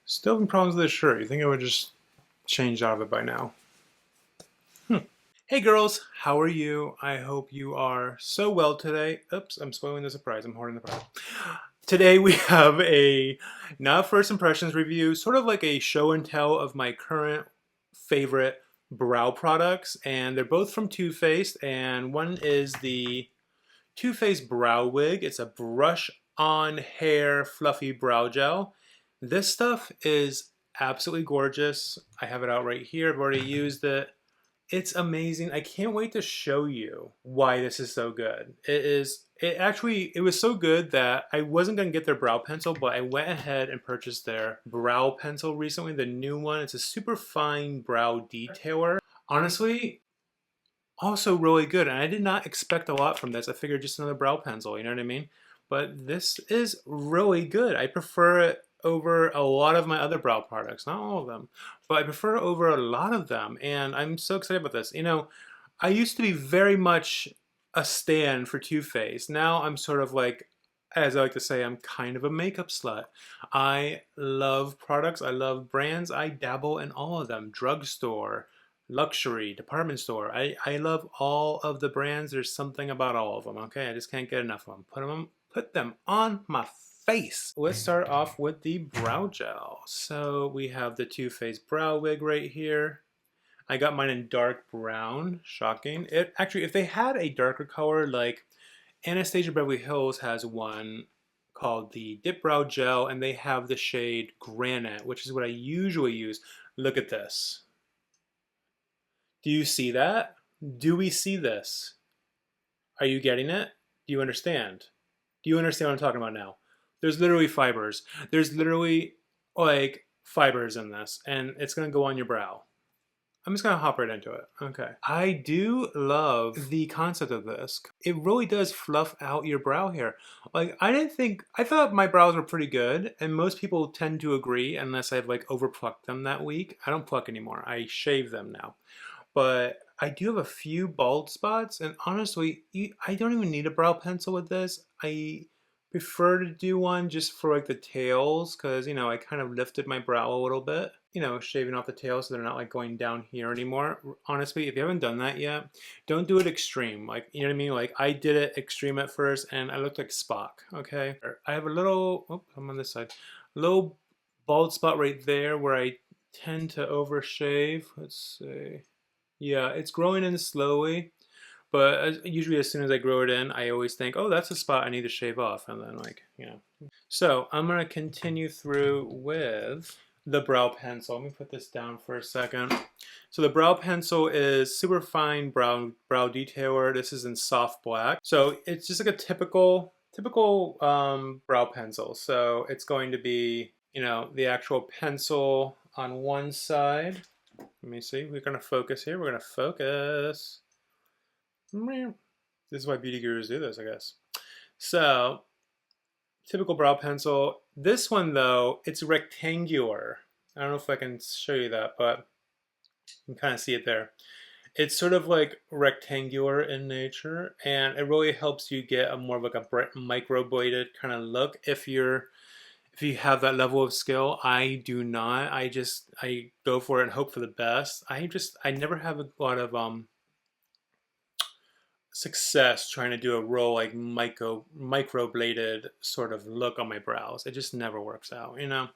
Still having problems with this shirt. You think I would just change out of it by now? Hey girls, how are you? I hope you are so well today. Oops, I'm spoiling the surprise. I'm hoarding the prize. Today we have a not first impressions review, sort of like a show and tell of my current favorite brow products, and they're both from TooFaced, and one is the TooFaced Brow Wig. It's a brush-on hair fluffy brow gel. This stuff is absolutely gorgeous. I have it out right here. I've already used it. It's amazing. I can't wait to show you why this is so good. It was so good that I wasn't going to get their brow pencil, but I went ahead and purchased their brow pencil recently, the new one. It's a super fine brow detailer. Honestly, also really good, and I did not expect a lot from this. I figured just another brow pencil, you know what I mean? But this is really good. I prefer it over a lot of my other brow products, not all of them, but I prefer it over a lot of them, and I'm so excited about this. You know, I used to be very much a stan for Too Faced. Now I'm sort of like, as I like to say, I'm kind of a makeup slut. I love products, I love brands, I dabble in all of them. Drugstore, luxury, department store. I love all of the brands. There's something about all of them, okay? I just can't get enough of them. Put them on my face. Let's start off with the brow gel. So we have the Too Faced Brow Wig right here. I got mine in dark brown, shocking. Actually, if they had a darker color, like Anastasia Beverly Hills has one called the Dipbrow Gel, and they have the shade Granite, which is what I usually use. Look at this. Do you see that? Do we see this? Are you getting it? Do you understand? Do you understand what I'm talking about now? There's literally fibers. There's literally like fibers in this, and it's gonna go on your brow. I'm just gonna hop right into it. Okay. I do love the concept of this. It really does fluff out your brow hair. Like, I thought my brows were pretty good, and most people tend to agree unless I've like over plucked them that week. I don't pluck anymore. I shave them now. But I do have a few bald spots, and honestly, I don't even need a brow pencil with this. I prefer to do one just for like the tails, because, you know, I kind of lifted my brow a little bit, you know, shaving off the tails so they're not like going down here anymore. Honestly, if you haven't done that yet, don't do it extreme. Like, you know what I mean? Like, I did it extreme at first, and I looked like Spock, okay? I have a little, oh, I'm on this side, a little bald spot right there where I tend to overshave. Let's see. Yeah, it's growing in slowly, but usually as soon as I grow it in, I always think, oh, that's a spot I need to shave off, and then like, you know. So I'm gonna continue through with the brow pencil. Let me put this down for a second. So the brow pencil is super fine brow detailer. This is in soft black. So it's just like a typical brow pencil. So it's going to be, you know, the actual pencil on one side. Let me see. We're going to focus here. We're going to focus. This is why beauty gurus do this, I guess. So, typical brow pencil. This one, though, it's rectangular. I don't know if I can show you that, but you can kind of see it there. It's sort of like rectangular in nature, and it really helps you get a more of like a microbladed kind of look if you have that level of skill. I do not. I go for it and hope for the best. I never have a lot of success trying to do a real like microbladed sort of look on my brows. It just never works out, you know.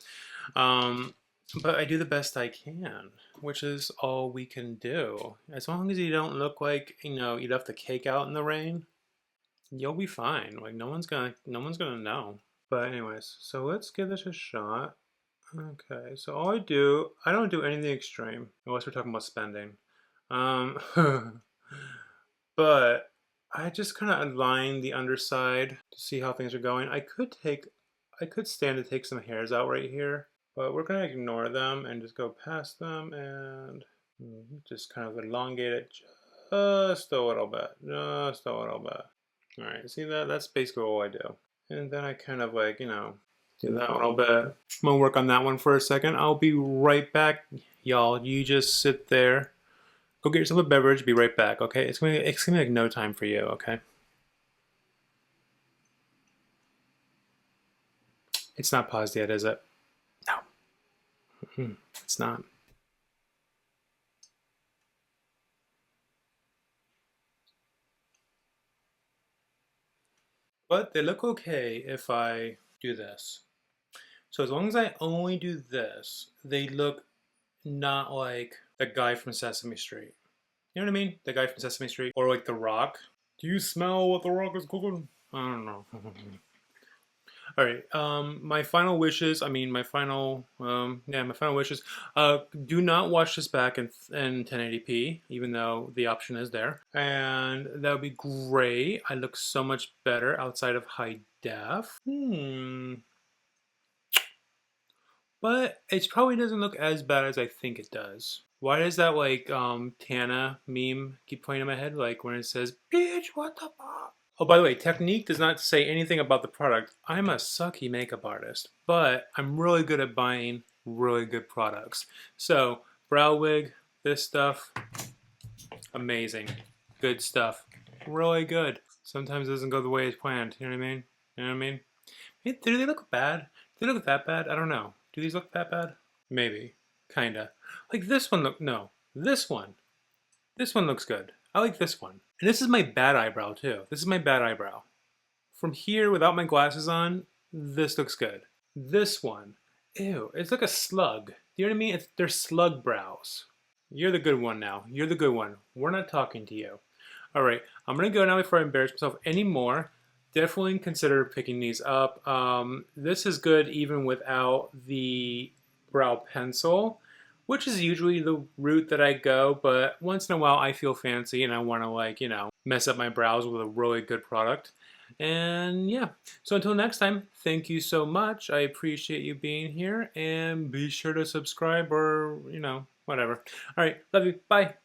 But I do the best I can, which is all we can do. As long as you don't look like, you know, you left the cake out in the rain, you'll be fine. Like no one's gonna know. But anyways, so let's give this a shot. Okay, so I don't do anything extreme, unless we're talking about spending. But I just kind of align the underside to see how things are going. I could stand to take some hairs out right here, but we're gonna ignore them and just go past them and just kind of elongate it just a little bit, just a little bit. All right, see that? That's basically all I do. And then I kind of like, you know, do that a little bit. I'm gonna work on that one for a second. I'll be right back, y'all. You just sit there. Go get yourself a beverage. Be right back, okay? It's gonna be like no time for you, okay? It's not paused yet, is it? No. It's not. But they look okay if I do this. So as long as I only do this, they look not like the guy from Sesame Street. You know what I mean? The guy from Sesame Street. Or like The Rock. Do you smell what The Rock is cooking? I don't know. All right. My final wishes. I mean, my final. My final wishes. Do not watch this back in 1080p, even though the option is there, and that would be great. I look so much better outside of high def. But it probably doesn't look as bad as I think it does. Why does that like Tana meme keep playing in my head? Like when it says, "Bitch, what the fuck?" Oh, by the way, Technique does not say anything about the product. I'm a sucky makeup artist, but I'm really good at buying really good products. So, brow wig, this stuff, amazing. Good stuff. Really good. Sometimes it doesn't go the way it's planned. You know what I mean? You know what I mean? Do they look bad? Do they look that bad? I don't know. Do these look that bad? Maybe. Kinda. Like this one look, no. This one. This one looks good. I like this one. And this is my bad eyebrow too. This is my bad eyebrow. From here, without my glasses on, this looks good. This one, ew, it's like a slug. You know what I mean? They're slug brows. You're the good one now. You're the good one. We're not talking to you. All right, I'm gonna go now before I embarrass myself anymore. Definitely consider picking these up. This is good even without the brow pencil, which is usually the route that I go, but once in a while I feel fancy and I want to like, mess up my brows with a really good product. And yeah, so until next time, thank you so much. I appreciate you being here and be sure to subscribe or, whatever. All right, love you. Bye.